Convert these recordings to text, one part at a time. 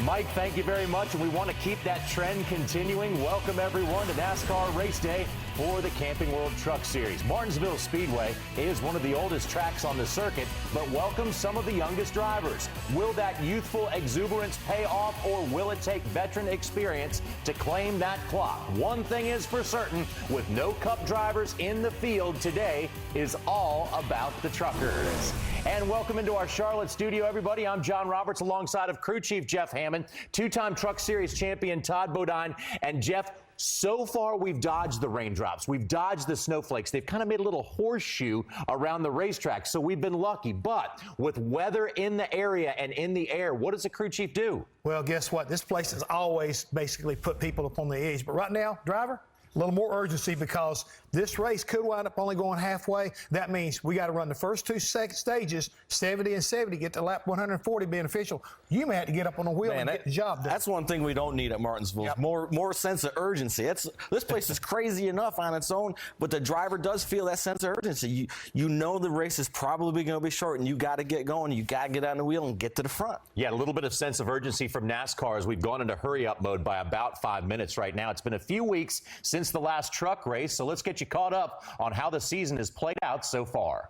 Mike, thank you very much, and we want to keep that trend continuing. Welcome, everyone, to NASCAR Race Day for the Camping World Truck Series. Martinsville Speedway is one of the oldest tracks on the circuit, but welcomes some of the youngest drivers. Will that youthful exuberance pay off, or will it take veteran experience to claim that clock? One thing is for certain, with no Cup drivers in the field, today is all about the truckers. And welcome into our Charlotte studio, everybody. I'm John Roberts, alongside of crew chief Jeff Hammond, two-time Truck Series champion Todd Bodine. And Jeff, so far we've dodged the raindrops. We've dodged the snowflakes. They've kind of made a little horseshoe around the racetrack, so we've been lucky. But with weather in the area and in the air, what does the crew chief do? Well, guess what? This place has always basically put people up on the edge. But right now, driver, a little more urgency, because this race could wind up only going halfway. That means we got to run the first two stages, 70 and 70, get to lap 140 being official. You may have to get up on the wheel and get the job done. That's one thing we don't need at Martinsville. Yep. More sense of urgency. This place is crazy enough on its own, but the driver does feel that sense of urgency. You know the race is probably going to be short, and you got to get going. You got to get on the wheel and get to the front. Yeah, a little bit of sense of urgency from NASCAR as we've gone into hurry-up mode by about 5 minutes right now. It's been a few weeks since the last truck race, so let's get you caught up on how the season has played out so far.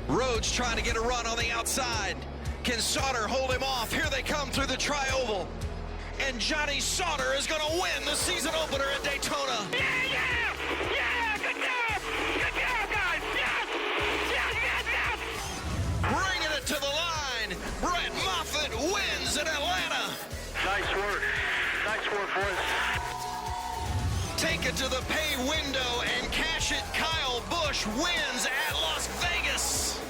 Rhodes trying to get a run on the outside. Can Sauter hold him off? Here they come through the tri-oval. And Johnny Sauter is going to win the season opener at Daytona. Yeah! Yeah! Good job! Good job, guys! Yes! Yes, yes, yes! Bringing it to the line. Brett Moffitt wins in Atlanta. Nice work. Nice work, boys. Take it to the pay window and cash it. Kyle Busch wins at Las Vegas.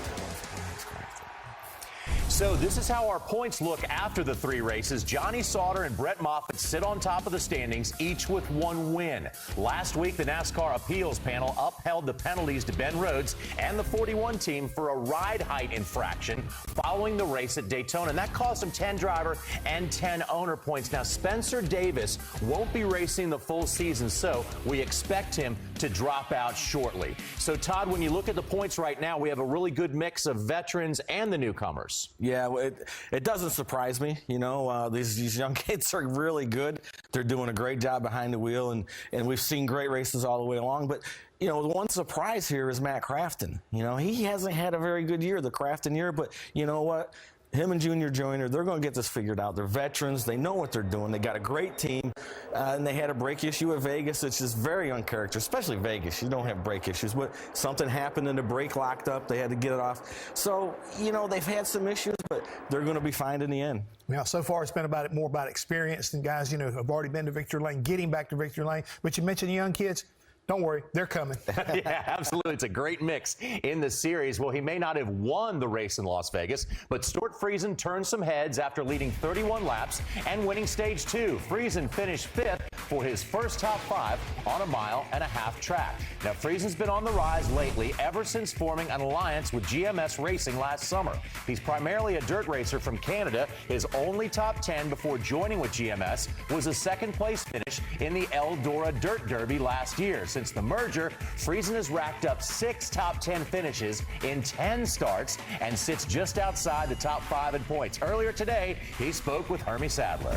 So this is how our points look after the three races. Johnny Sauter and Brett Moffitt sit on top of the standings, each with one win. Last week, the NASCAR appeals panel upheld the penalties to Ben Rhodes and the 41 team for a ride height infraction following the race at Daytona, and that cost them 10 driver and 10 owner points. Now, Spencer Davis won't be racing the full season, so we expect him to drop out shortly. So, Todd, when you look at the points right now, we have a really good mix of veterans and the newcomers. Yeah, it doesn't surprise me. You know, these young kids are really good. They're doing a great job behind the wheel, and we've seen great races all the way along. But, you know, the one surprise here is Matt Crafton. You know, he hasn't had a very good year, the Crafton year, but you know what? Him and Junior Joyner, they're going to get this figured out. They're veterans. They know what they're doing. They got a great team, and they had a brake issue at Vegas. It's just very uncharacteristic, especially Vegas. You don't have brake issues, but something happened and the brake locked up. They had to get it off. So, you know, they've had some issues, but they're going to be fine in the end. Now, so far it's been more about experience than guys, you know, who have already been to victory lane, getting back to victory lane. But you mentioned the young kids. Don't worry, they're coming. Yeah, absolutely. It's a great mix in the series. Well, he may not have won the race in Las Vegas, but Stuart Friesen turned some heads after leading 31 laps and winning stage 2. Friesen finished 5th for his first top 5 on a 1.5 mile track. Now, Friesen's been on the rise lately ever since forming an alliance with GMS Racing last summer. He's primarily a dirt racer from Canada. His only top 10 before joining with GMS was a second-place finish in the Eldora Dirt Derby last year. Since the merger, Friesen has racked up 6 top 10 finishes in 10 starts and sits just outside the top 5 in points. Earlier today, he spoke with Hermie Sadler.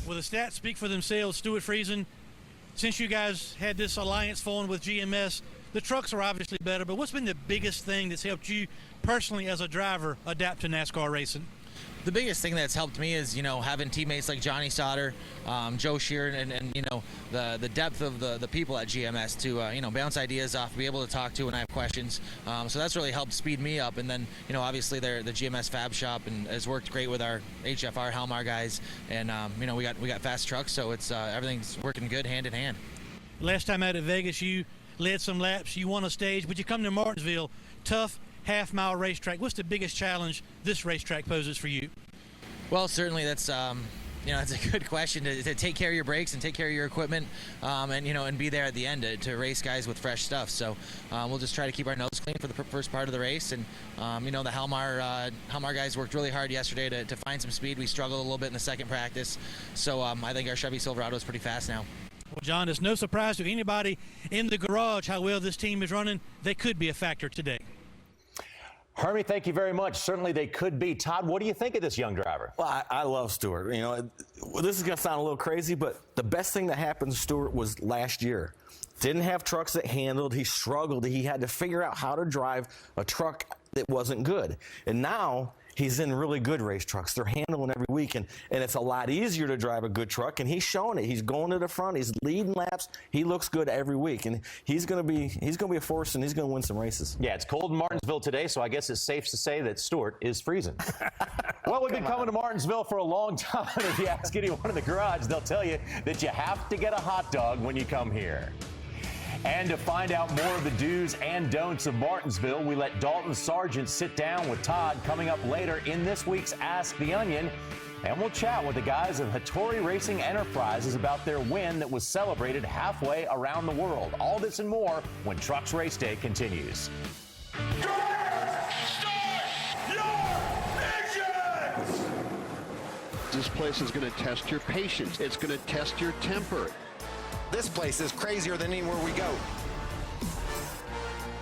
Well, the stats speak for themselves. Stuart Friesen, since you guys had this alliance formed with GMS, the trucks are obviously better, but what's been the biggest thing that's helped you personally as a driver adapt to NASCAR racing? The biggest thing that's helped me is, you know, having teammates like Johnny Sauter, Joe Sheeran, and you know, the depth of the people at GMS to, you know, bounce ideas off, be able to talk to when I have questions. So that's really helped speed me up. And then, you know, obviously the GMS Fab Shop and has worked great with our HFR Halmar guys. And, you know, we got fast trucks, so it's everything's working good hand in hand. Last time out at Vegas, you led some laps, you won a stage, but you come to Martinsville, tough half-mile racetrack. What's the biggest challenge this racetrack poses for you? Well, certainly that's you know, it's a good question to take care of your brakes and take care of your equipment, and you know, and be there at the end to race guys with fresh stuff. So we'll just try to keep our nose clean for the first part of the race. And you know, the Halmar guys worked really hard yesterday to find some speed. We struggled a little bit in the second practice, so I think our Chevy Silverado is pretty fast now. Well, John, it's no surprise to anybody in the garage how well this team is running. They could be a factor today. Hermie, thank you very much. Certainly they could be. Todd, what do you think of this young driver? Well, I love Stewart. You know, this is going to sound a little crazy, but the best thing that happened to Stewart was last year. Didn't have trucks that handled. He struggled. He had to figure out how to drive a truck that wasn't good. And now he's in really good race trucks. They're handling every week, and it's a lot easier to drive a good truck, and he's showing it. He's going to the front. He's leading laps. He looks good every week, and he's going to be a force, and he's going to win some races. Yeah, it's cold in Martinsville today, so I guess it's safe to say that Stewart is freezing. Well, we've been coming to Martinsville for a long time. If you ask anyone in the garage, they'll tell you that you have to get a hot dog when you come here. And to find out more of the do's and don'ts of Martinsville, we let Dalton Sargent sit down with Todd coming up later in this week's Ask the Onion. And we'll chat with the guys of Hattori Racing Enterprises about their win that was celebrated halfway around the world. All this and more when Trucks Race Day continues. This place is going to test your patience. It's going to test your temper. This place is crazier than anywhere we go.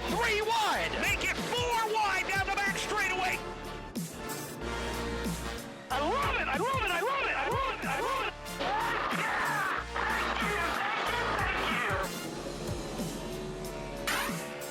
3 wide. Make it 4 wide down the back straightaway. I love it. I love it. I love it. I love it. I love it.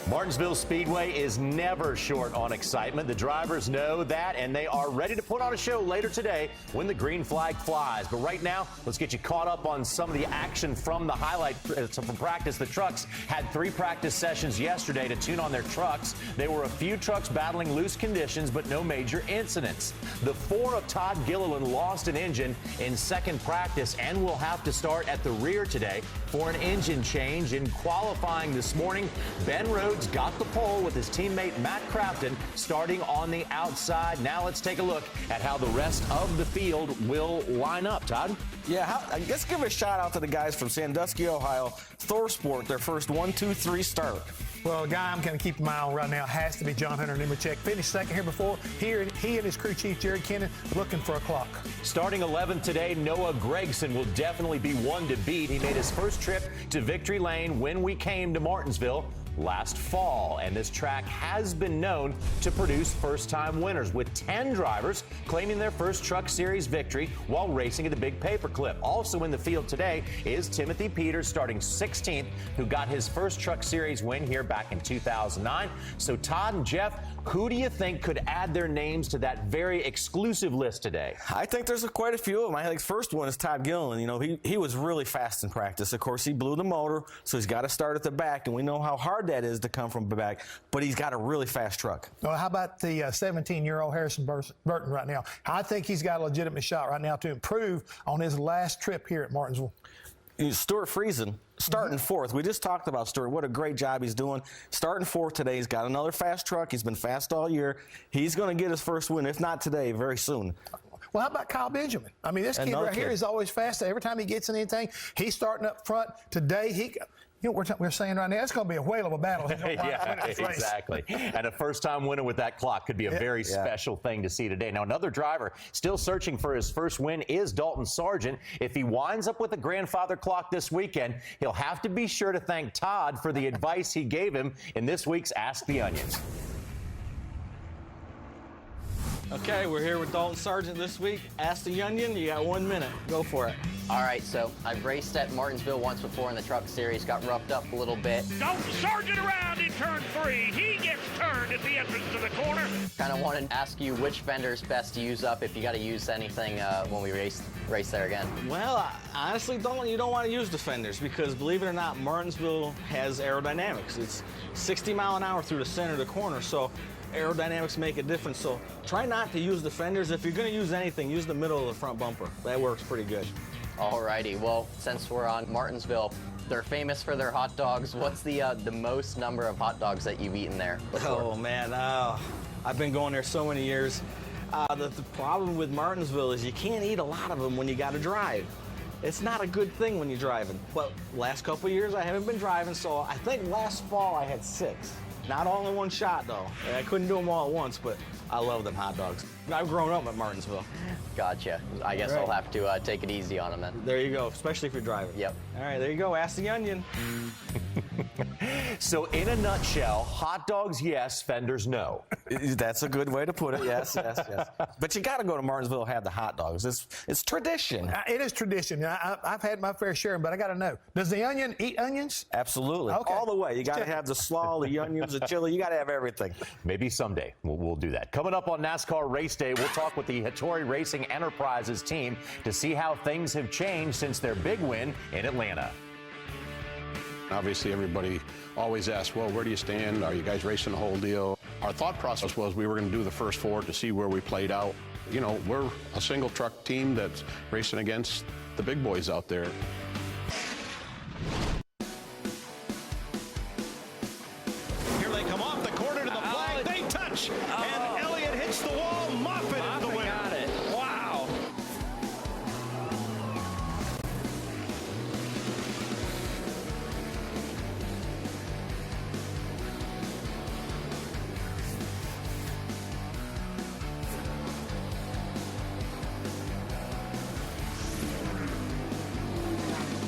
Martinsville Speedway is never short on excitement. The drivers know that, and they are ready to put on a show later today when the green flag flies. But right now, let's get you caught up on some of the action from the highlight from practice. The trucks had 3 practice sessions yesterday to tune on their trucks. There were a few trucks battling loose conditions, but no major incidents. The 4 of Todd Gilliland lost an engine in second practice and will have to start at the rear today for an engine change. In qualifying this morning, Ben Rhodes got the pole with his teammate Matt Crafton starting on the outside. Now let's take a look at how the rest of the field will line up. Todd? Yeah, let's give a shout out to the guys from Sandusky, Ohio, ThorSport, their first 1, 2, 3 start. Well, a guy I'm going to keep an eye on right now has to be John Hunter Nemechek. Finished second here before. He and his crew chief, Jared Kennan, looking for a clock. Starting 11th today, Noah Gregson will definitely be one to beat. He made his first trip to Victory Lane when we came to Martinsville last fall, and this track has been known to produce first-time winners, with 10 drivers claiming their first Truck Series victory while racing at the Big Paperclip. Also in the field today is Timothy Peters, starting 16th, who got his first Truck Series win here back in 2009. So Todd and Jeff, who do you think could add their names to that very exclusive list today? I think there's quite a few of them. I think the first one is Todd Gilliland. You know, he was really fast in practice. Of course, he blew the motor, so he's got to start at the back, and we know how hard that is to come from the back, but he's got a really fast truck. Well, how about the 17-year-old Harrison Burton right now? I think he's got a legitimate shot right now to improve on his last trip here at Martinsville. Stuart Friesen starting fourth. We just talked about Stuart. What a great job he's doing. Starting fourth today. He's got another fast truck. He's been fast all year. He's going to get his first win, if not today, very soon. Well, how about Kyle Benjamin? I mean, this kid right here is always fast. Every time he gets in anything, he's starting up front. Today, you know what we're saying right now? It's going to be a whale of a battle. Yeah, exactly. And a first-time winner with that clock could be a very special thing to see today. Now, another driver still searching for his first win is Dalton Sargent. If he winds up with a grandfather clock this weekend, he'll have to be sure to thank Todd for the advice he gave him in this week's Ask the Onions. Okay, we're here with Dalton Sargent this week. Ask the Onion. You got 1 minute. Go for it. All right, so I've raced at Martinsville once before in the Truck Series, got roughed up a little bit. Dalton Sargent around in turn 3. He gets turned at the entrance to the corner. Kind of want to ask you which fender is best to use up if you got to use anything when we race there again. Well, honestly, you don't want to use the fenders because, believe it or not, Martinsville has aerodynamics. It's 60 mile an hour through the center of the corner, so aerodynamics make a difference. So try not to use the fenders. If you're going to use anything, use the middle of the front bumper. That works pretty good. Alrighty, well, since we're on Martinsville, they're famous for their hot dogs. What's the most number of hot dogs that you've eaten there before? Oh, man, I've been going there so many years. The problem with Martinsville is you can't eat a lot of them when you got to drive. It's not a good thing when you're driving. But last couple of years, I haven't been driving, so I think last fall I had 6. Not all in one shot, though. I couldn't do them all at once, but I love them hot dogs. I've grown up at Martinsville. Gotcha. I guess I'll have to take it easy on them then. There you go, especially if you're driving. Yep. All right, there you go. Ask the Onion. So in a nutshell, hot dogs, yes, fenders, no. That's a good way to put it. Yes, yes, yes. But you got to go to Martinsville and have the hot dogs. It's tradition. It is tradition. I've had my fair share, but I got to know, does the onion eat onions? Absolutely. Okay. All the way. You got to have the slaw, the onions, the chili. You got to have everything. Maybe someday we'll do that. Coming up on NASCAR Race Day, we'll talk with the Hattori Racing Enterprises team to see how things have changed since their big win in Atlanta. Obviously, everybody always asks, well, where do you stand? Are you guys racing the whole deal? Our thought process was we were going to do the first four to see where we played out. You know, we're a single truck team that's racing against the big boys out there. Here they come off the corner to the flag. They touch. And Elliott hits the wall. Moffitt is the winner. Got it. Wow.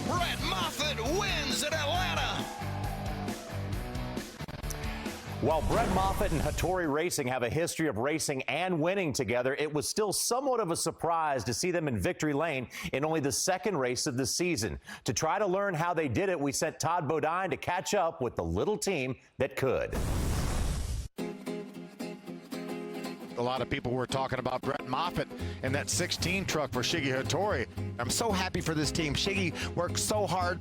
Brett Moffitt wins at Atlanta. While Brett Moffitt and Hattori Racing have a history of racing and winning together, it was still somewhat of a surprise to see them in victory lane in only the second race of the season. To try to learn how they did it, we sent Todd Bodine to catch up with the little team that could. A lot of people were talking about Brett Moffitt and that 16 truck for Shiggy Hattori. I'm so happy for this team. Shiggy worked so hard.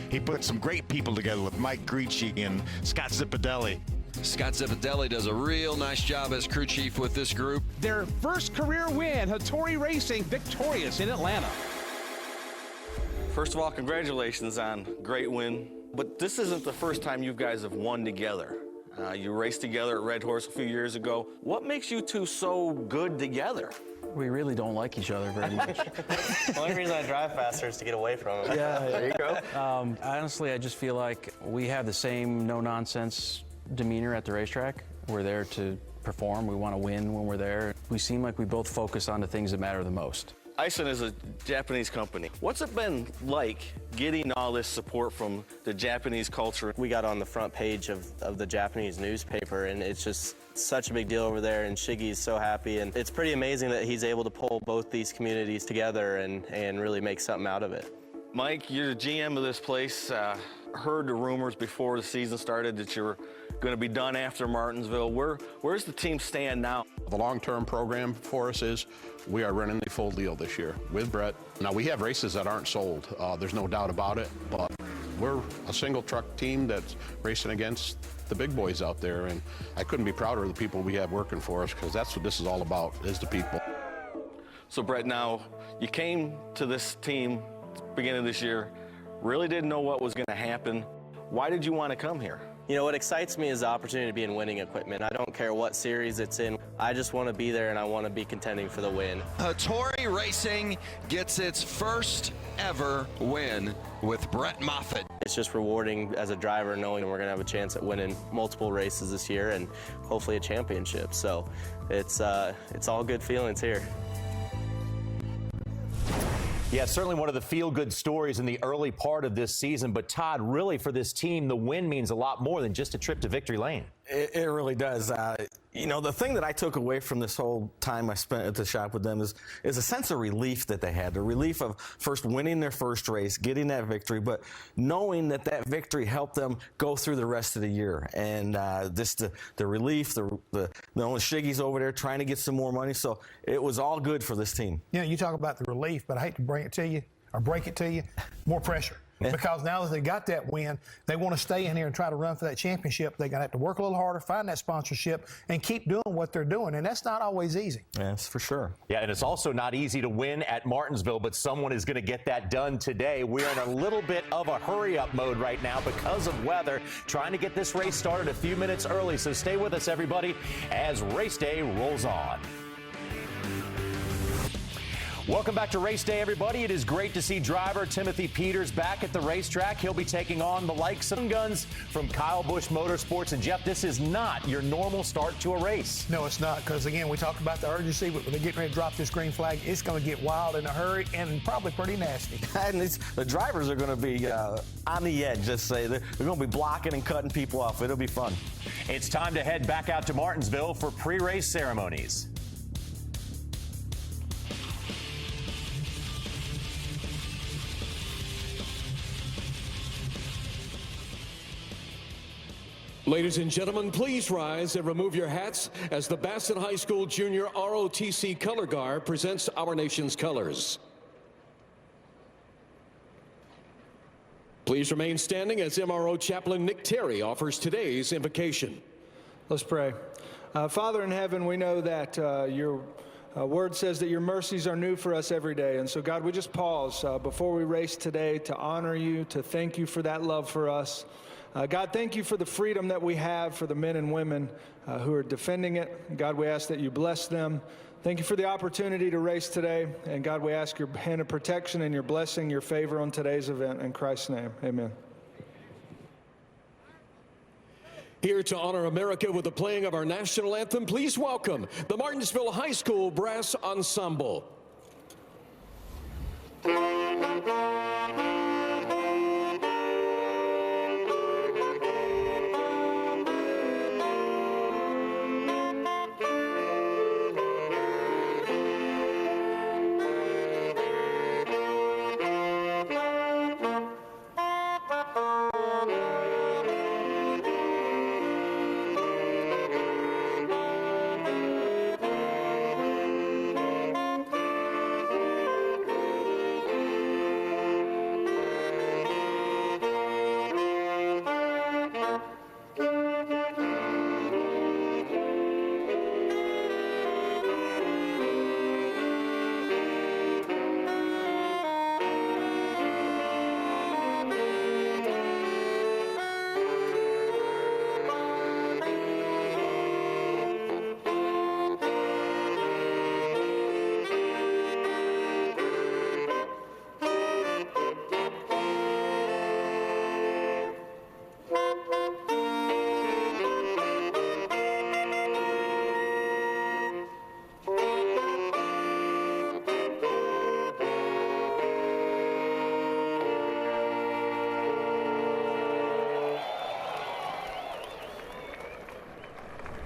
He put some great people together with Mike Griechi and Scott Zipadelli. Scott Zipadelli does a real nice job as crew chief with this group. Their first career win, Hattori Racing victorious in Atlanta. First of all, congratulations on a great win. But this isn't the first time you guys have won together. You raced together at Red Horse a few years ago. What makes you two so good together? We really don't like each other very much. The only reason I drive faster is to get away from him. Yeah, there you go. Honestly, I just feel like we have the same no-nonsense demeanor at the racetrack. We're there to perform. We want to win when we're there. We seem like we both focus on the things that matter the most. Ison is a Japanese company. What's it been like getting all this support from the Japanese culture? We got on the front page of the Japanese newspaper, and it's just such a big deal over there, and Shiggy's so happy. And it's pretty amazing that he's able to pull both these communities together and really make something out of it. Mike, you're the GM of this place. Heard the rumors before the season started that you were going to be done after Martinsville. Where's the team stand now? The long-term program for us is we are running the full deal this year with Brett. Now, we have races that aren't sold. There's no doubt about it, but we're a single truck team that's racing against the big boys out there, and I couldn't be prouder of the people we have working for us, because that's what this is all about, is the people. So, Brett, now you came to this team beginning of this year, really didn't know what was going to happen. Why did you want to come here? You know, what excites me is the opportunity to be in winning equipment. I don't care what series it's in. I just want to be there, and I want to be contending for the win. Hattori Racing gets its first ever win with Brett Moffitt. It's just rewarding as a driver knowing we're going to have a chance at winning multiple races this year and hopefully a championship. So it's all good feelings here. Yeah, certainly one of the feel-good stories in the early part of this season. But, Todd, really for this team, the win means a lot more than just a trip to victory lane. It really does. You know, the thing that I took away from this whole time I spent at the shop with them is a sense of relief that they had. The relief of first winning their first race, getting that victory, but knowing that that victory helped them go through the rest of the year. And the relief, knowing Shiggy's over there trying to get some more money. So it was all good for this team. You know, you talk about the relief, but I hate to bring it to you, or break it to you, more pressure. Yeah. Because now that they got that win, they want to stay in here and try to run for that championship. They're going to have to work a little harder, find that sponsorship, and keep doing what they're doing. And that's not always easy. Yes, for sure. Yeah, and it's also not easy to win at Martinsville, but someone is going to get that done today. We're in a little bit of a hurry-up mode right now because of weather, trying to get this race started a few minutes early. So stay with us, everybody, as race day rolls on. Welcome back to Race Day, everybody. It is great to see driver Timothy Peters back at the racetrack. He'll be taking on the likes of guns from Kyle Busch Motorsports. And, Jeff, this is not your normal start to a race. No, it's not, because, again, we talked about the urgency, but when they're getting ready to drop this green flag, it's going to get wild in a hurry and probably pretty nasty. And the drivers are going to be on the edge, just say. They're going to be blocking and cutting people off. It'll be fun. It's time to head back out to Martinsville for pre-race ceremonies. Ladies and gentlemen, please rise and remove your hats as the Bassett High School Junior ROTC Color Guard presents our nation's colors. Please remain standing as MRO Chaplain Nick Terry offers today's invocation. Let's pray. Father in heaven, we know that your word says that your mercies are new for us every day. And so, God, we just pause before we race today to honor you, to thank you for that love for us. God, thank you for the freedom that we have for the men and women who are defending it. God, we ask that you bless them. Thank you for the opportunity to race today. And God, we ask your hand of protection and your blessing, your favor on today's event. In Christ's name, amen. Here to honor America with the playing of our national anthem, please welcome the Martinsville High School Brass Ensemble.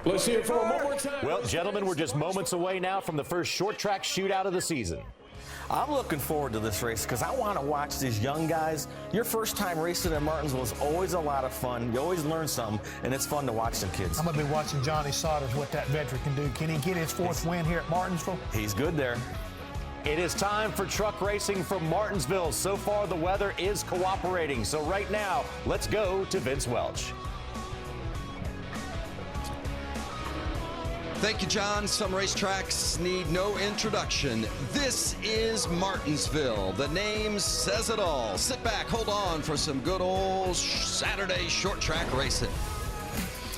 Let's hear it for one more time. Well, gentlemen, we're just moments away now from the first short track shootout of the season. I'm looking forward to this race because I want to watch these young guys. Your first time racing at Martinsville is always a lot of fun. You always learn something, and it's fun to watch them kids. I'm going to be watching Johnny Sodders, what that veteran can do. Can he get his fourth win here at Martinsville? He's good there. It is time for truck racing from Martinsville. So far, the weather is cooperating. So right now, let's go to Vince Welch. Thank you, John. Some racetracks need no introduction. This is Martinsville. The name says it all. Sit back, hold on for some good old Saturday short track racing.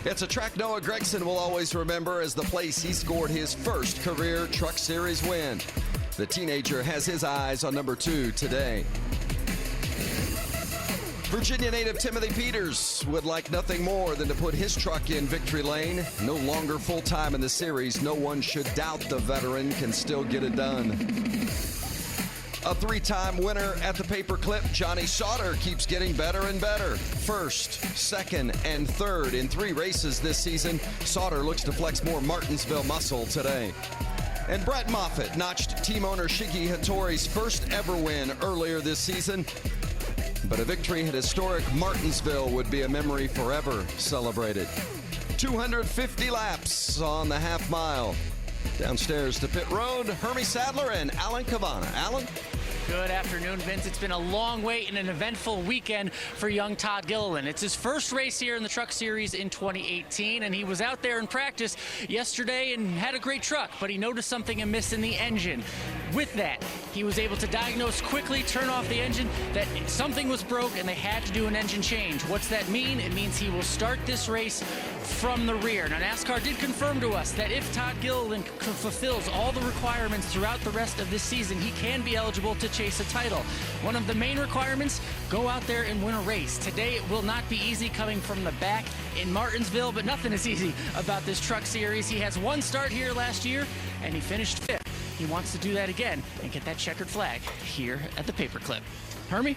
It's a track Noah Gregson will always remember as the place he scored his first career Truck Series win. The teenager has his eyes on number 2 today. Virginia native Timothy Peters would like nothing more than to put his truck in victory lane. No longer full-time in the series, no one should doubt the veteran can still get it done. A 3-time winner at the paperclip, Johnny Sauter keeps getting better and better. First, second, and third in 3 races this season. Sauter looks to flex more Martinsville muscle today. And Brett Moffitt notched team owner Shiggy Hattori's first ever win earlier this season. But a victory at historic Martinsville would be a memory forever celebrated. 250 laps on the half mile. Downstairs to pit road, Hermie Sadler and Alan Cavana. Alan? Good afternoon, Vince. It's been a long wait and an eventful weekend for young Todd Gilliland. It's his first race here in the Truck Series in 2018, and he was out there in practice yesterday and had a great truck, but he noticed something amiss in the engine. With that, he was able to diagnose quickly, turn off the engine, that something was broke and they had to do an engine change. What's that mean? It means he will start this race from the rear. Now, NASCAR did confirm to us that if Todd Gilliland fulfills all the requirements throughout the rest of this season, he can be eligible to chase a title. One of the main requirements, go out there and win a race. Today, it will not be easy coming from the back in Martinsville, but nothing is easy about this Truck Series. He has one start here last year, and he finished 5th. He wants to do that again and get that checkered flag here at the Paperclip. Hermie?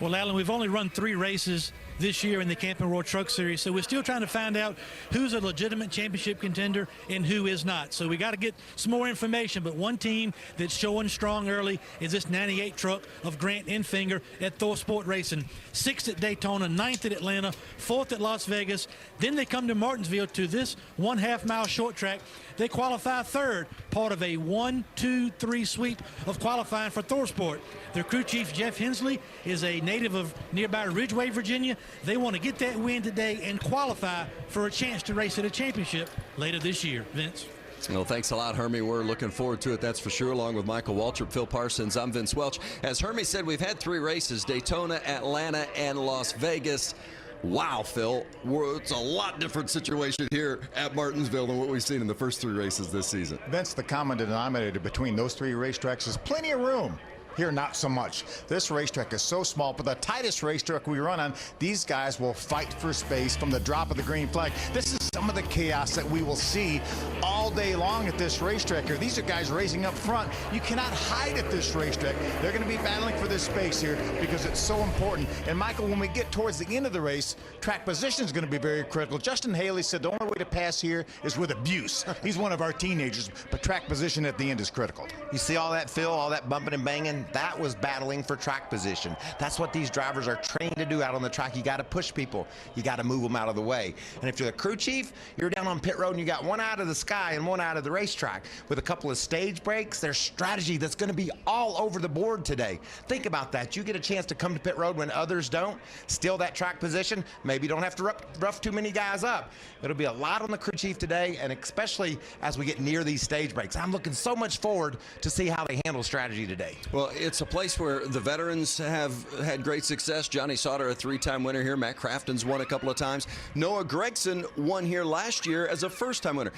Well, Alan, we've only run 3 races this year in the Camping World Truck Series, so we're still trying to find out who's a legitimate championship contender and who is not. So we got to get some more information, but one team that's showing strong early is this 98 truck of Grant Enfinger at ThorSport Racing. 6th at Daytona, 9th at Atlanta, 4th at Las Vegas. Then they come to Martinsville to this 1/2 mile short track. They qualify 3rd, part of a 1-2-3 sweep of qualifying for ThorSport. Their crew chief, Jeff Hensley, is a native of nearby Ridgeway, Virginia. They want to get that win today and qualify for a chance to race at a championship later this year. Vince? Well, thanks a lot, Hermie. We're looking forward to it, that's for sure, along with Michael Waltrip, Phil Parsons. I'm Vince Welch. As Hermie said, we've had 3 races, Daytona, Atlanta, and Las Vegas. Wow, Phil, it's a lot different situation here at Martinsville than what we've seen in the first 3 races this season. Vince, the common denominator between those 3 racetracks is plenty of room. Here, not so much. This racetrack is so small, but the tightest racetrack we run on, these guys will fight for space from the drop of the green flag. This is some of the chaos that we will see all day long at this racetrack here. These are guys racing up front. You cannot hide at this racetrack. They're going to be battling for this space here because it's so important. And Michael, when we get towards the end of the race, track position is going to be very critical. Justin Haley said the only way to pass here is with abuse. He's one of our teenagers, but track position at the end is critical. You see all that, Phil, all that bumping and banging? That was battling for track position. That's what these drivers are trained to do out on the track. You got to push people. You got to move them out of the way. And if you're the crew chief, you're down on pit road and you got one eye to the sky and one eye to the racetrack. With a couple of stage breaks, there's strategy that's going to be all over the board today. Think about that. You get a chance to come to pit road when others don't, steal that track position, maybe don't have to rough too many guys up. It'll be a lot on the crew chief today, and especially as we get near these stage breaks. I'm looking so much forward to see how they handle strategy today. Well, it's a place where the veterans have had great success. Johnny Sauter, a 3-time winner here. Matt Crafton's won a couple of times. Noah Gregson won here last year as a first-time winner.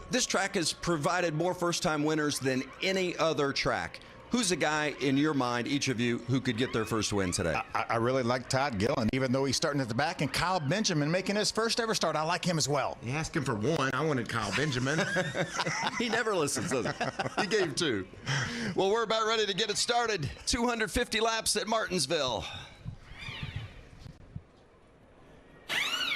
This track has provided more first-time winners than any other track. Who's a guy in your mind, each of you, who could get their first win today? I really like Todd Gilliland, even though he's starting at the back, and Kyle Benjamin making his first ever start. I like him as well. You asked him for 1. I wanted Kyle Benjamin. He never listens, does he? He gave 2. Well, we're about ready to get it started. 250 laps at Martinsville.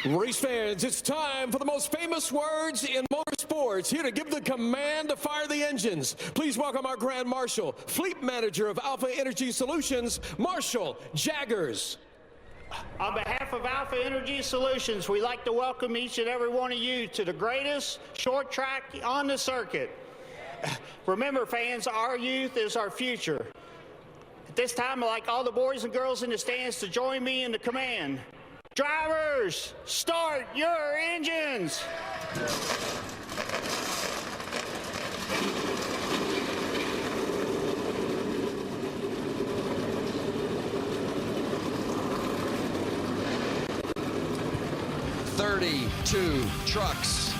Race fans, it's time for the most famous words in motorsports. Here to give the command to fire the engines. Please welcome our Grand Marshal, Fleet Manager of Alpha Energy Solutions, Marshall Jaggers. On behalf of Alpha Energy Solutions, we'd like to welcome each and every one of you to the greatest short track on the circuit. Remember, fans, our youth is our future. At this time, I'd like all the boys and girls in the stands to join me in the command. Drivers, start your engines! "32 trucks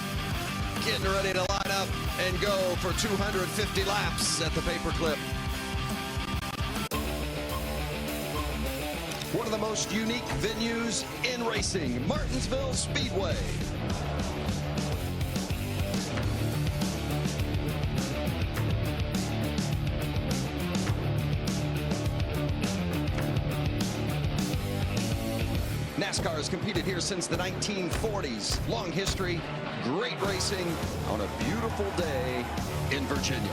getting ready to line up and go for 250 laps at the Paperclip. One of the most unique venues in racing, Martinsville Speedway. NASCAR has competed here since the 1940s. Long history, great racing on a beautiful day in Virginia.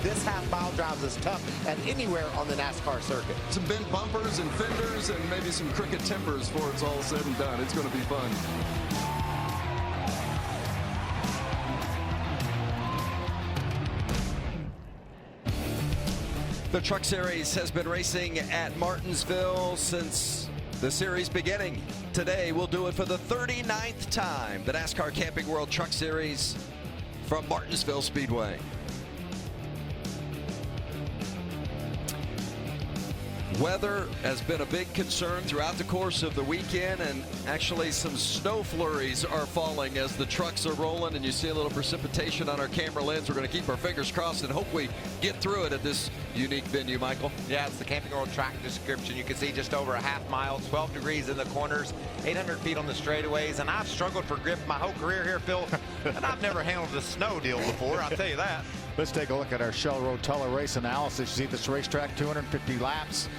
This half-mile drives is tough and anywhere on the NASCAR circuit. Some bent bumpers and fenders and maybe some crooked tempers before it's all said and done. It's going to be fun. The Truck Series has been racing at Martinsville since the series beginning. Today we'll do it for the 39th time. The NASCAR Camping World Truck Series from Martinsville Speedway. Weather has been a big concern throughout the course of the weekend, and actually some snow flurries are falling as the trucks are rolling, and you see a little precipitation on our camera lens. We're going to keep our fingers crossed and hope we get through it at this unique venue, Michael. Yeah, it's the Camping World track description. You can see just over a half mile, 12 degrees in the corners, 800 feet on the straightaways, and I've struggled for grip my whole career here, Phil, and I've never handled a snow deal before, I'll tell you that. Let's take a look at our Shell Rotella race analysis. You see this racetrack, 250 laps,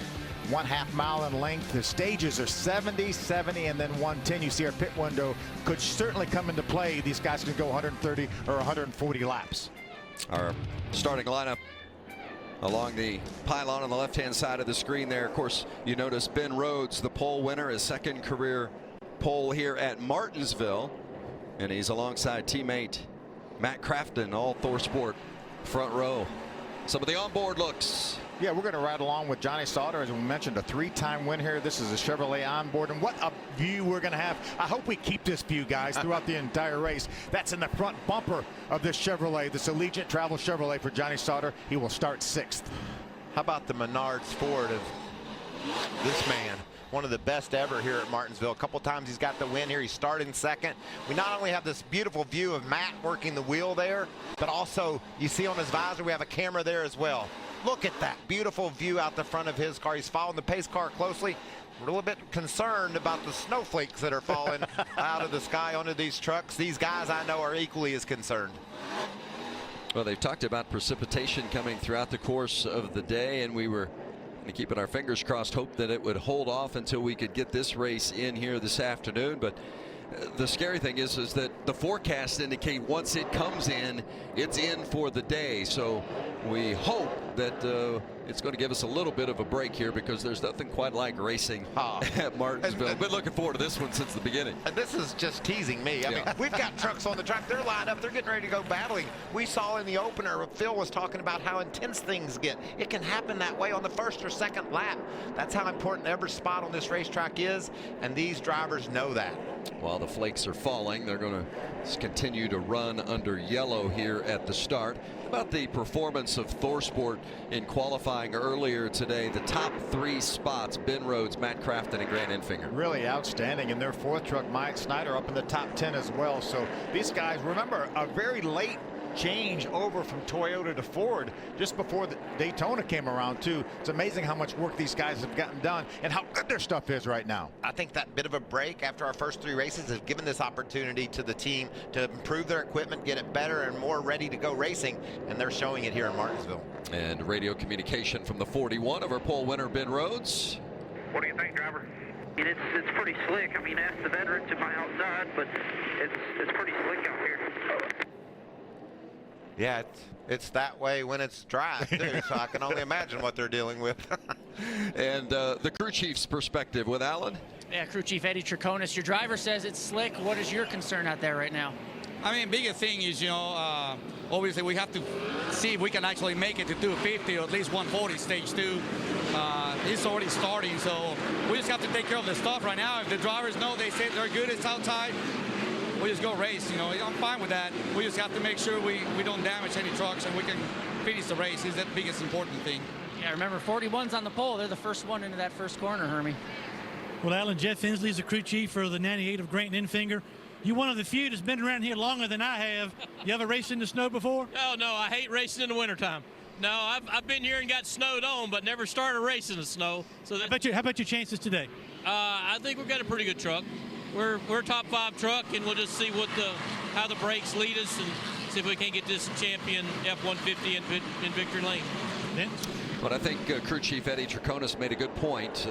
1/2 mile in length. The stages are 70, 70, and then 110. You see our pit window could certainly come into play. These guys can go 130 or 140 laps. Our starting lineup along the pylon on the left-hand side of the screen there. Of course, you notice Ben Rhodes, the pole winner, his second career pole here at Martinsville, and he's alongside teammate Matt Crafton, all ThorSport front row. Some of the onboard looks. Yeah, we're going to ride along with Johnny Sauter, as we mentioned, a 3-time win here. This is a Chevrolet onboard, and what a view we're going to have. I hope we keep this view, guys, throughout the entire race. That's in the front bumper of this Chevrolet, this Allegiant Travel Chevrolet for Johnny Sauter. He will start 6th. How about the Menards Ford of this man? One of the best ever here at Martinsville. A couple times he's got the win here. He's starting 2nd. We not only have this beautiful view of Matt working the wheel there, but also you see on his visor we have a camera there as well. Look at that beautiful view out the front of his car. He's following the pace car closely. We're a little bit concerned about the snowflakes that are falling out of the sky onto these trucks. These guys I know are equally as concerned. Well, they've talked about precipitation coming throughout the course of the day, and we were keeping our fingers crossed, hope that it would hold off until we could get this race in here this afternoon. But the scary thing is that the forecasts indicate once it comes in, it's in for the day. So we hope that it's going to give us a little bit of a break here, because there's nothing quite like racing at Martinsville. Been looking forward to this one since the beginning. And this is just teasing me. I mean, we've got trucks on the track. They're lined up. They're getting ready to go battling. We saw in the opener, Phil was talking about how intense things get. It can happen that way on the 1st or 2nd lap. That's how important every spot on this racetrack is, and these drivers know that. While the flakes are falling, they're going to continue to run under yellow here at the start. About the performance of ThorSport in qualifying earlier today, the top 3 spots, Ben Rhodes, Matt Crafton, and Grant Enfinger. Really outstanding. And their 4th truck, Mike Snyder, up in the top 10 as well. So these guys, remember, a very late change over from Toyota to Ford just before the Daytona came around too. It's amazing how much work these guys have gotten done and how good their stuff is right now. I think that bit of a break after our first 3 races has given this opportunity to the team to improve their equipment, get it better and more ready to go racing, and they're showing it here in Martinsville. And radio communication from the 41 of our pole winner, Ben Rhodes. What do you think, driver? It's pretty slick. I mean, ask the veterans to my outside, but it's pretty slick out here. Yeah, it's that way when it's dry too, so I can only imagine what they're dealing with. And the crew chief's perspective with Alan. Yeah, crew chief Eddie Triconis, your driver says it's slick. What is your concern out there right now? I mean, biggest thing is, obviously we have to see if we can actually make it to 250 or at least 140 stage 2. It's already starting, so we just have to take care of the stuff right now. If the drivers know they say they're good, it's outside, we just go race. I'm fine with that. We just have to make sure we don't damage any trucks and we can finish the race. Is the biggest important thing. Yeah, remember 41's on the pole. They're the first one into that first corner, Hermie. Well, Alan, Jeff Inslee's the crew chief for the 98 of Grant and Enfinger. You one of the few that's been around here longer than I have. You ever raced in the snow before? Oh, no, I hate racing in the wintertime. No, I've been here and got snowed on, but never started a race in the snow. So how about your chances today? I think we've got a pretty good truck. We're a top 5 truck, and we'll just see how the brakes lead us and see if we can get this champion F-150 in victory lane. But I think crew chief Eddie Triconis made a good point.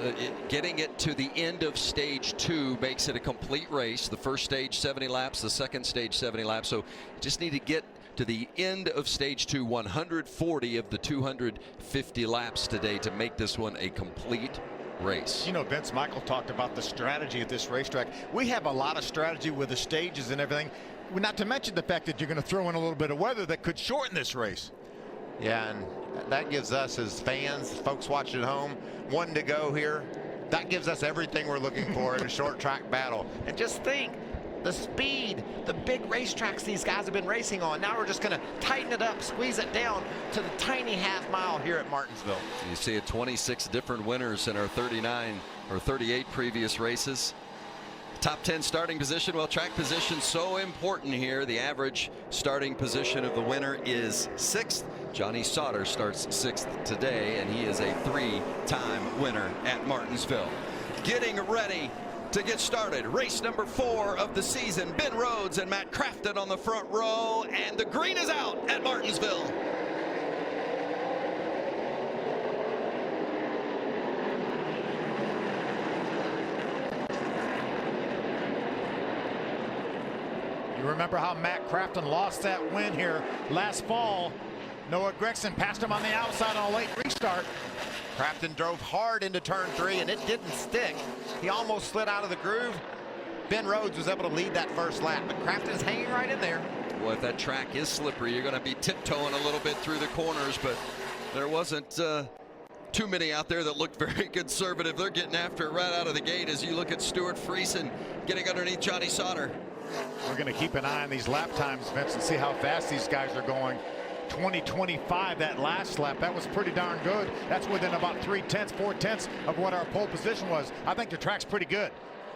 Getting it to the end of stage 2 makes it a complete race. The first stage 70 laps, the second stage 70 laps. So you just need to get to the end of stage 2, 140 of the 250 laps today to make this one a complete race. Vince, Michael talked about the strategy at this racetrack. We have a lot of strategy with the stages and everything, not to mention the fact that you're going to throw in a little bit of weather that could shorten this race. Yeah, and that gives us as fans, folks watching at home, one to go here. That gives us everything we're looking for in a short track battle. And just think, the speed, the big racetracks these guys have been racing on. Now we're just going to tighten it up, squeeze it down to the tiny half mile here at Martinsville. You see it, 26 different winners in our 39 or 38 previous races. Top 10 starting position. Well, track position so important here. The average starting position of the winner is 6th. Johnny Sauter starts 6th today, and he is a 3-time winner at Martinsville. Getting ready to get started. Race number 4 of the season. Ben Rhodes and Matt Crafton on the front row, and the green is out at Martinsville. You remember how Matt Crafton lost that win here last fall. Noah Gregson passed him on the outside on a late restart. Crafton drove hard into turn 3 and it didn't stick. He almost slid out of the groove. Ben Rhodes was able to lead that first lap, but Crafton's hanging right in there. Well, if that track is slippery, you're going to be tiptoeing a little bit through the corners, but there wasn't too many out there that looked very conservative. They're getting after it right out of the gate as you look at Stuart Friesen getting underneath Johnny Sauter. We're going to keep an eye on these lap times, Vince, and see how fast these guys are going. 20-25 that last lap. That was pretty darn good. That's within about 4/10 of what our pole position was. I think the track's pretty good.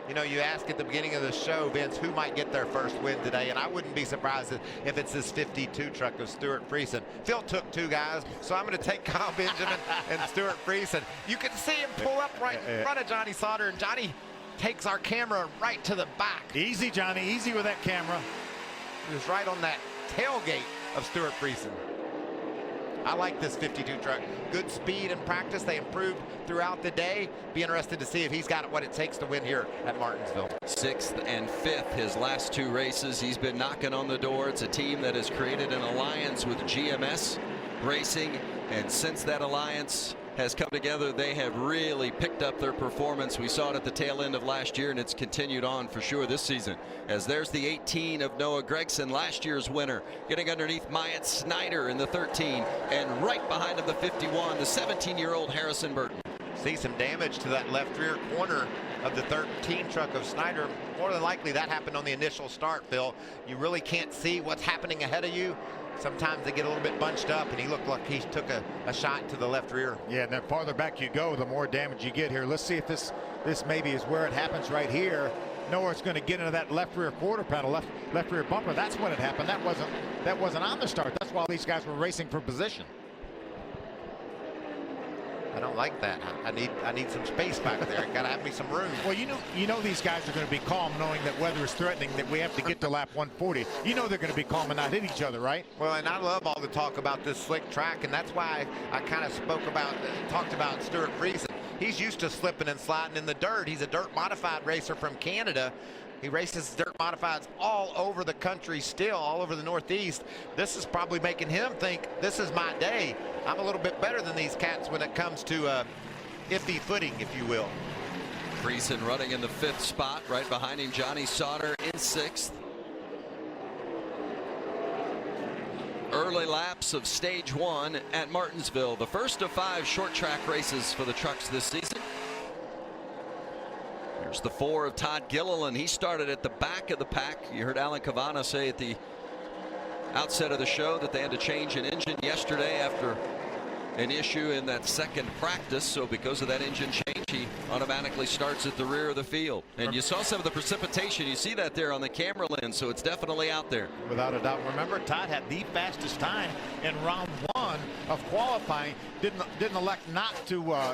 You know, you asked at the beginning of the show, Vince, who might get their first win today, and I wouldn't be surprised if it's this 52 truck of Stuart Friesen. Phil took 2 guys, so I'm going to take Kyle Benjamin and Stuart Friesen. You can see him pull up right in front of Johnny Sauter, and Johnny takes our camera right to the back. Easy, Johnny, easy with that camera. He was right on that tailgate of Stuart Friesen. I like this 52 truck. Good speed and practice. They improved throughout the day. Be interested to see if he's got what it takes to win here at Martinsville. 6th and 5th his last 2 races. He's been knocking on the door. It's a team that has created an alliance with GMS Racing, and since that alliance has come together, they have really picked up their performance. We saw it at the tail end of last year, and it's continued on for sure this season. As there's the 18 of Noah Gregson, last year's winner, getting underneath Myatt Snyder in the 13, and right behind him the 51, the 17-year-old Harrison Burton. See some damage to that left rear corner of the 13 truck of Snyder. More than likely that happened on the initial start, Phil. You really can't see what's happening ahead of you. Sometimes they get a little bit bunched up, and he looked like he took a shot to the left rear. Yeah, and the farther back you go, the more damage you get here. Let's see if this maybe is where it happens right here. Noah's going to get into that left rear quarter panel, left rear bumper. That's when it happened. That wasn't on the start. That's why these guys were racing for position. I don't like that. I need some space back there. Got to have me some room. Well, you know these guys are going to be calm, knowing that weather is threatening, that we have to get to lap 140. You know they're going to be calm and not hit each other, right? Well, and I love all the talk about this slick track, and that's why I kind of talked about Stuart Friesen. He's used to slipping and sliding in the dirt. He's a dirt modified racer from Canada. He races dirt modifieds all over the country still, all over the Northeast. This is probably making him think, this is my day. I'm a little bit better than these cats when it comes to iffy footing, if you will. Friesen running in the 5th spot, right behind him Johnny Sauter in 6th. Early laps of stage 1 at Martinsville, the first of 5 short track races for the trucks this season. Here's the 4 of Todd Gilliland. He started at the back of the pack. You heard Alan Cavana say at the outset of the show that they had to change an engine yesterday after an issue in that second practice. So because of that engine change, he automatically starts at the rear of the field. And you saw some of the precipitation. You see that there on the camera lens, so it's definitely out there. Without a doubt. Remember, Todd had the fastest time in round 1 of qualifying.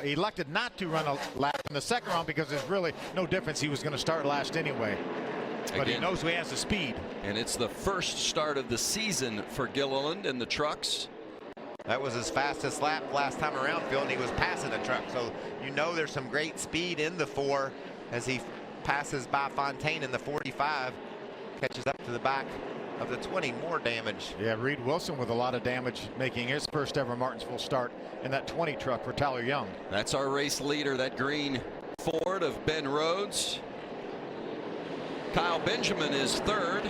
Elected not to run a lap in the second round because there's really no difference. He was going to start last anyway. But again, he knows he has the speed. And it's the first start of the season for Gilliland and the trucks. That was his fastest lap last time around, Phil, and he was passing a truck. So you know there's some great speed in the 4 as he passes by Fontaine in the 45, catches up to the back of the 20. More damage. Yeah, Reed Wilson with a lot of damage, making his first ever Martinsville start in that 20 truck for Tyler Young. That's our race leader, that green Ford of Ben Rhodes. Kyle Benjamin is 3rd.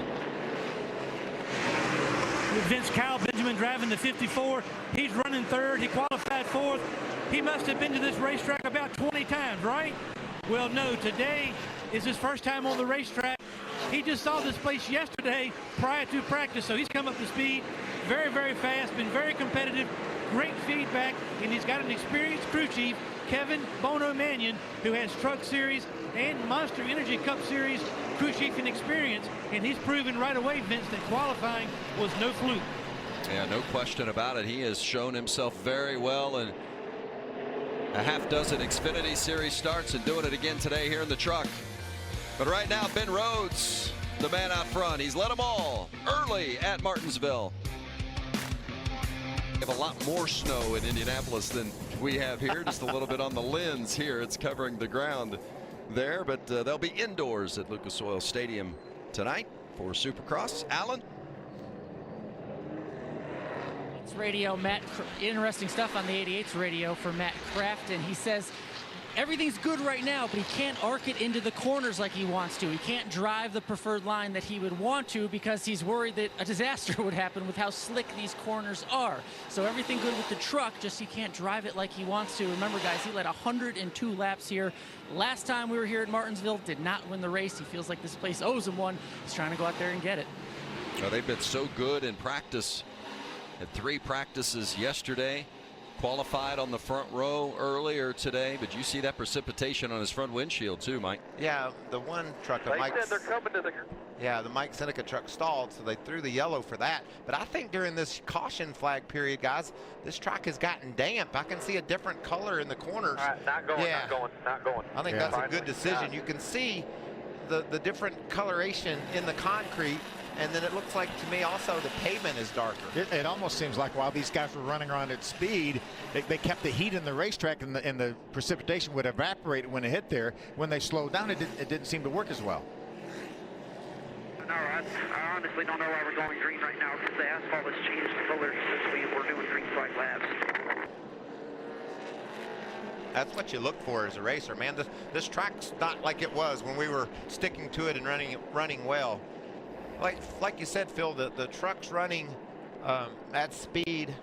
With Vince, Kyle Benjamin driving the 54. He's running 3rd. He qualified 4th. He must have been to this racetrack about 20 times, right? Well, no, today is his first time on the racetrack. He just saw this place yesterday prior to practice, so he's come up to speed very, very fast, been very competitive, great feedback, and he's got an experienced crew chief, Kevin Bono Mannion, who has Truck Series and Monster Energy Cup Series crew chiefing experience, and he's proven right away, Vince, that qualifying was no fluke. Yeah, no question about it. He has shown himself very well in a half dozen Xfinity Series starts and doing it again today here in the truck. But right now, Ben Rhodes, the man out front. He's led them all early at Martinsville. We have a lot more snow in Indianapolis than we have here. Just a little bit on the lens here. It's covering the ground there, but they'll be indoors at Lucas Oil Stadium tonight for Supercross. Alan? Radio, Matt, interesting stuff on the 88's radio for Matt Crafton. He says everything's good right now, but he can't arc it into the corners like he wants to. He can't drive the preferred line that he would want to because he's worried that a disaster would happen with how slick these corners are. So everything good with the truck, just he can't drive it like he wants to. Remember, guys, he led 102 laps here. Last time we were here at Martinsville, did not win the race. He feels like this place owes him one. He's trying to go out there and get it. Well, they've been so good in practice. Had 3 practices yesterday, qualified on the front row earlier today, but you see that precipitation on his front windshield too, Mike. Yeah, the one truck of Mike. They're coming to the. Yeah, the Mike Seneca truck stalled, so they threw the yellow for that. But I think during this caution flag period, guys, this track has gotten damp. I can see a different color in the corners. All right, not going, yeah. not going. I think that's a good decision. You can see the different coloration in the concrete. And then it looks like to me also the pavement is darker. It almost seems like while these guys were running around at speed, they kept the heat in the racetrack, and the precipitation would evaporate when it hit there. When they slowed down, it didn't seem to work as well. No, I honestly don't know why we're going green right now because the asphalt has changed colors since we were doing green flag laps. That's what you look for as a racer, man. This track's not like it was when we were sticking to it and running well. Like you said, Phil, the truck's running at speed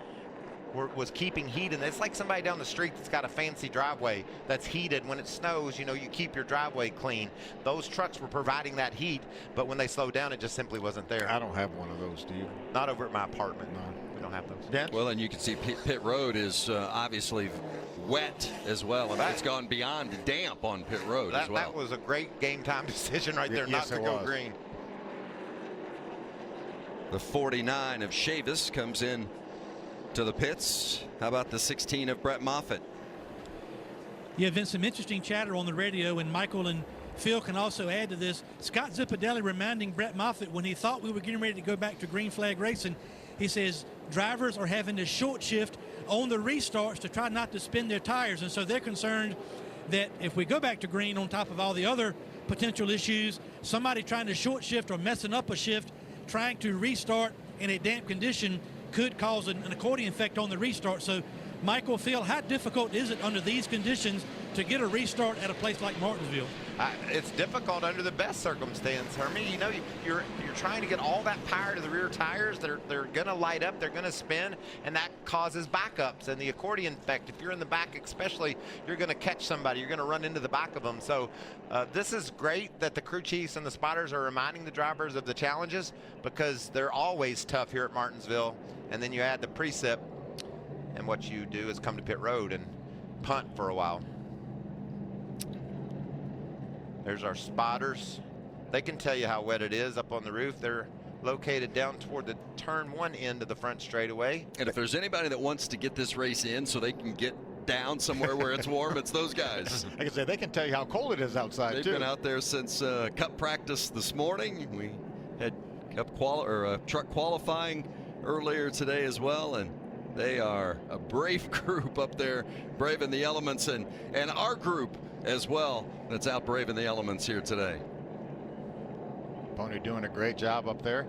was keeping heat in. It's like somebody down the street that's got a fancy driveway that's heated. When it snows, you know, you keep your driveway clean. Those trucks were providing that heat, but when they slowed down, it just simply wasn't there. I don't have one of those, do you? Not over at my apartment. No, we don't have those. Dan? Well, and you can see pit road is obviously wet as well. And it's gone beyond damp on pit road as well. That was a great game time decision right there, not to go green. The 49 of Chavis comes in to the pits. How about the 16 of Brett Moffitt? Yeah, Vince, some interesting chatter on the radio, and Michael and Phil can also add to this. Scott Zipadelli reminding Brett Moffitt when he thought we were getting ready to go back to green flag racing, he says drivers are having to short shift on the restarts to try not to spin their tires, and so they're concerned that if we go back to green on top of all the other potential issues, somebody trying to short shift or messing up a shift, trying to restart in a damp condition could cause an accordion effect on the restart. So, Michael, Phil, how difficult is it under these conditions to get a restart at a place like Martinsville? It's difficult under the best circumstance, Hermie. You know, you're trying to get all that power to the rear tires. They're going to light up, they're going to spin, and that causes backups and the accordion effect. If you're in the back especially, you're going to catch somebody. You're going to run into the back of them. So this is great that the crew chiefs and the spotters are reminding the drivers of the challenges, because they're always tough here at Martinsville. And then you add the precip, and what you do is come to pit road and punt for a while. There's our spotters. They can tell you how wet it is up on the roof. They're located down toward the turn 1 end of the front straightaway. And if there's anybody that wants to get this race in so they can get down somewhere where it's warm, it's those guys. I can say they can tell you how cold it is outside. They've been out there since Cup practice this morning. We had truck qualifying earlier today as well, and they are a brave group up there, braving the elements, and our group as well that's out braving the elements here today. Pony doing a great job up there.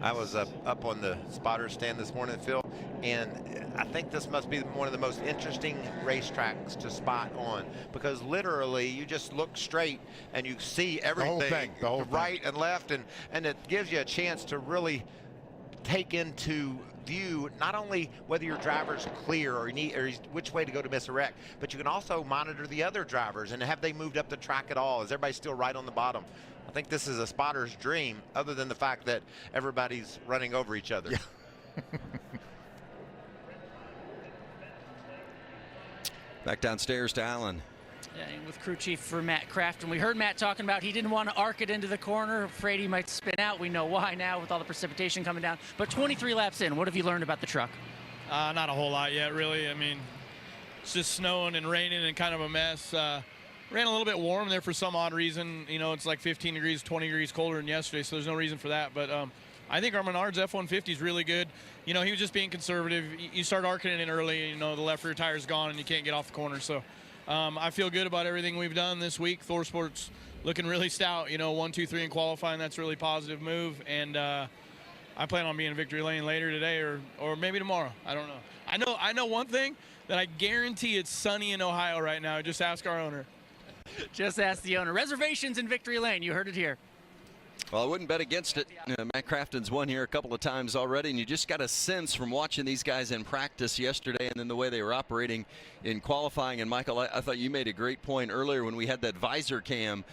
I was up on the spotter stand this morning, Phil, and I think this must be one of the most interesting racetracks to spot on, because literally you just look straight and you see everything, the whole right and left, and it gives you a chance to really take into view not only whether your driver's clear or which way to go to miss a wreck, but you can also monitor the other drivers and have they moved up the track at all? Is everybody still right on the bottom? I think this is a spotter's dream, other than the fact that everybody's running over each other. Yeah. Back downstairs to Allen. Yeah, and with crew chief for Matt Crafton. We heard Matt talking about he didn't want to arc it into the corner, afraid he might spin out. We know why now with all the precipitation coming down. But 23 laps in, what have you learned about the truck? Not a whole lot yet, really. I mean, it's just snowing and raining and kind of a mess. Ran a little bit warm there for some odd reason. You know, it's like 15 degrees, 20 degrees colder than yesterday, so there's no reason for that. But I think our Menards F-150 is really good. You know, he was just being conservative. You start arcing it in early, you know, the left rear tire's gone and you can't get off the corner. So I feel good about everything we've done this week. Thor Sports looking really stout. You know, 1, 2, 3 in qualifying. That's a really positive move. And I plan on being in victory lane later today or maybe tomorrow. I don't know. I know one thing, that I guarantee it's sunny in Ohio right now. Just ask our owner. Just ask the owner. Reservations in victory lane. You heard it here. Well, I wouldn't bet against it. Matt Crafton's won here a couple of times already, and you just got a sense from watching these guys in practice yesterday and then the way they were operating in qualifying. And, Michael, I thought you made a great point earlier when we had that visor cam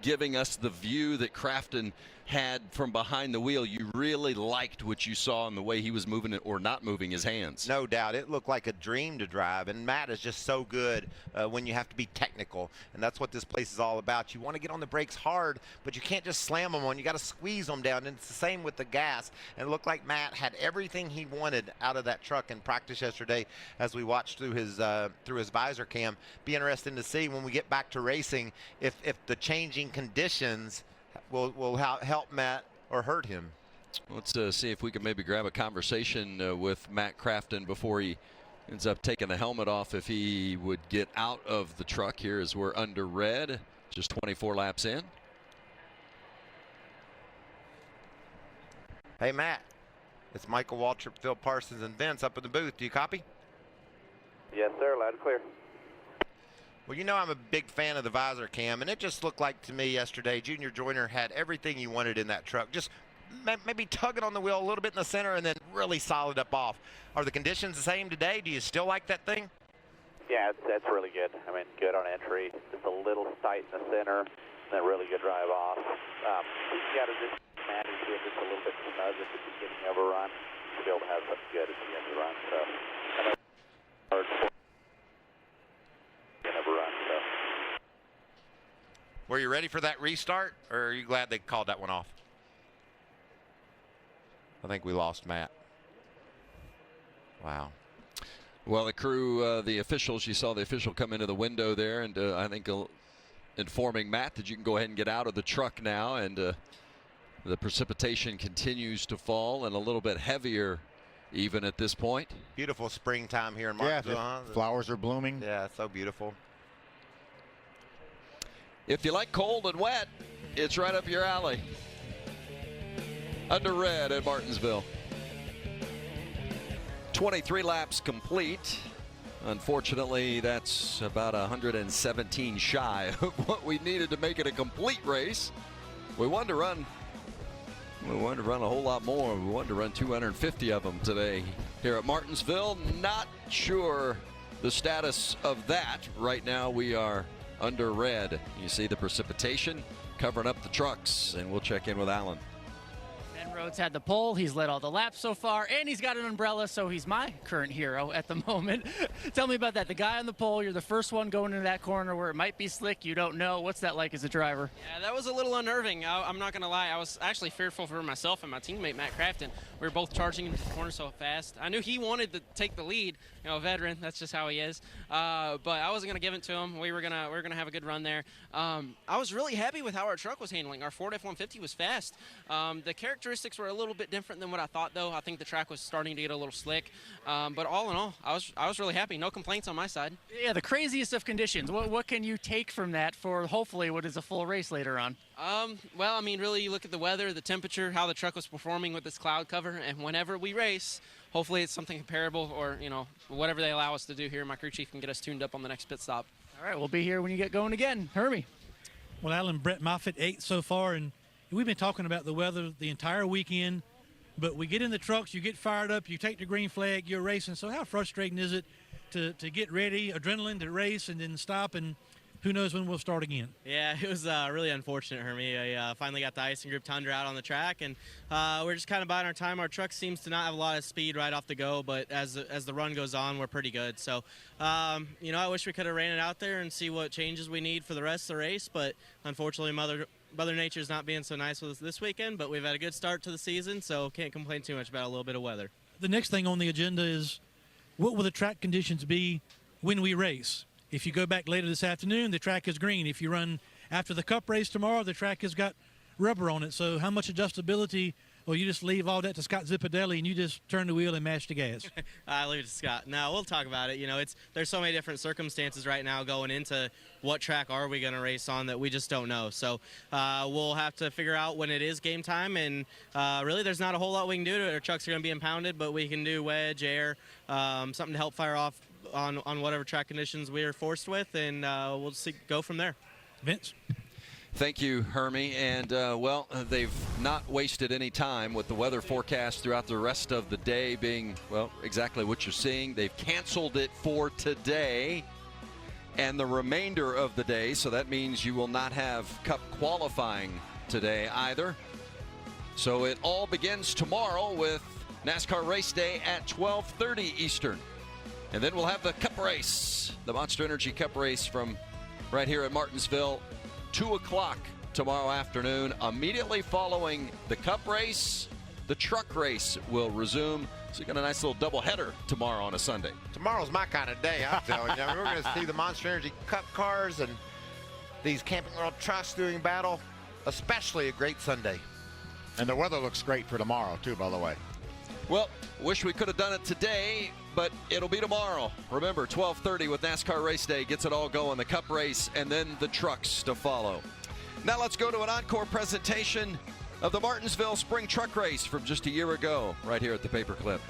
giving us the view that Crafton had from behind the wheel. You really liked what you saw in the way he was moving it or not moving his hands. No doubt. It looked like a dream to drive, and Matt is just so good when you have to be technical, and that's what this place is all about. You want to get on the brakes hard, but you can't just slam them on. You got to squeeze them down, and it's the same with the gas. And it looked like Matt had everything he wanted out of that truck in practice yesterday as we watched through his visor cam. Be interesting to see when we get back to racing if the changing conditions will help Matt or hurt him. Let's see if we can maybe grab a conversation with Matt Crafton before he ends up taking the helmet off, if he would get out of the truck here as we're under red, just 24 laps in. Hey, Matt, it's Michael Waltrip, Phil Parsons, and Vince up in the booth. Do you copy? Yes, sir. Loud and clear. Well, you know I'm a big fan of the visor cam, and it just looked like to me yesterday Junior Joyner had everything he wanted in that truck. Just maybe tugging on the wheel a little bit in the center and then really solid up off. Are the conditions the same today? Do you still like that thing? Yeah, that's really good. I mean, good on entry. Just a little tight in the center, and then really good drive off. You got to just manage it just a little bit snug at the beginning of a run to be able to have something good at the end of the run. So, Were you ready for that restart, or are you glad they called that one off? I think we lost Matt. Wow. Well, the crew, the officials, you saw the official come into the window there, and I think informing Matt that you can go ahead and get out of the truck now, and the precipitation continues to fall and a little bit heavier even at this point. Beautiful springtime here in Martinsville. Yeah, flowers are blooming. Yeah, it's so beautiful. If you like cold and wet, it's right up your alley. Under red at Martinsville. 23 laps complete. Unfortunately, that's about 117 shy of what we needed to make it a complete race. We wanted to run a whole lot more. We wanted to run 250 of them today here at Martinsville. Not sure the status of that. Right now we are under red. You see the precipitation covering up the trucks, and we'll check in with Alan. Ben Rhodes had the pole. He's led all the laps so far, and he's got an umbrella, so he's my current hero at the moment. Tell me about that. The guy on the pole, you're the first one going into that corner where it might be slick. You don't know. What's that like as a driver? Yeah, that was a little unnerving. I'm not going to lie. I was actually fearful for myself and my teammate, Matt Crafton. We were both charging into the corner so fast. I knew he wanted to take the lead. You know, a veteran. That's just how he is. But I wasn't going to give it to him. We were gonna have a good run there. I was really happy with how our truck was handling. Our Ford F-150 was fast. The characteristics were a little bit different than what I thought, though. I think the track was starting to get a little slick. But all in all, I was really happy. No complaints on my side. Yeah, the craziest of conditions. What can you take from that for hopefully what is a full race later on? Well, I mean, really, you look at the weather, the temperature, how the truck was performing with this cloud cover, and whenever we race, hopefully it's something comparable, or, you know, whatever they allow us to do here. My crew chief can get us tuned up on the next pit stop. All right, we'll be here when you get going again. Hermie. Well, Alan, Brett Moffitt, 8th so far, and we've been talking about the weather the entire weekend. But we get in the trucks, you get fired up, you take the green flag, you're racing. So how frustrating is it to get ready, adrenaline to race, and then stop, and who knows when we'll start again? Yeah, it was really unfortunate, Hermie. I finally got the Icing Group Tundra out on the track, and we're just kind of biding our time. Our truck seems to not have a lot of speed right off the go, but as the run goes on, we're pretty good. So, you know, I wish we could have ran it out there and see what changes we need for the rest of the race, but unfortunately, Mother Nature's not being so nice with us this weekend, but we've had a good start to the season, so can't complain too much about a little bit of weather. The next thing on the agenda is what will the track conditions be when we race? If you go back later this afternoon, the track is green. If you run after the Cup race tomorrow, the track has got rubber on it. So how much adjustability, or you just leave all that to Scott Zippadelli and you just turn the wheel and mash the gas? I leave it to Scott. No, we'll talk about it. You know, there's so many different circumstances right now going into what track are we going to race on that we just don't know. So we'll have to figure out when it is game time, and really there's not a whole lot we can do to it. Our trucks are going to be impounded, but we can do wedge, air, something to help fire off on whatever track conditions we are forced with, and we'll go from there. Vince? Thank you, Hermie. And, well, they've not wasted any time with the weather forecast throughout the rest of the day being, well, exactly what you're seeing. They've canceled it for today and the remainder of the day, so that means you will not have Cup qualifying today either. So it all begins tomorrow with NASCAR Race Day at 12:30 Eastern. And then we'll have the Cup race, the Monster Energy Cup race from right here at Martinsville, 2 o'clock tomorrow afternoon. Immediately following the Cup race, the truck race will resume. So you got a nice little doubleheader tomorrow on a Sunday. Tomorrow's my kind of day, I'm telling you. We're going to see the Monster Energy Cup cars and these Camping World trucks doing battle. Especially a great Sunday. And the weather looks great for tomorrow, too, by the way. Well, wish we could have done it today, but it'll be tomorrow. Remember, 12:30 with NASCAR Race Day gets it all going. The Cup race and then the trucks to follow. Now let's go to an encore presentation of the Martinsville Spring Truck Race from just a year ago right here at the Paperclip.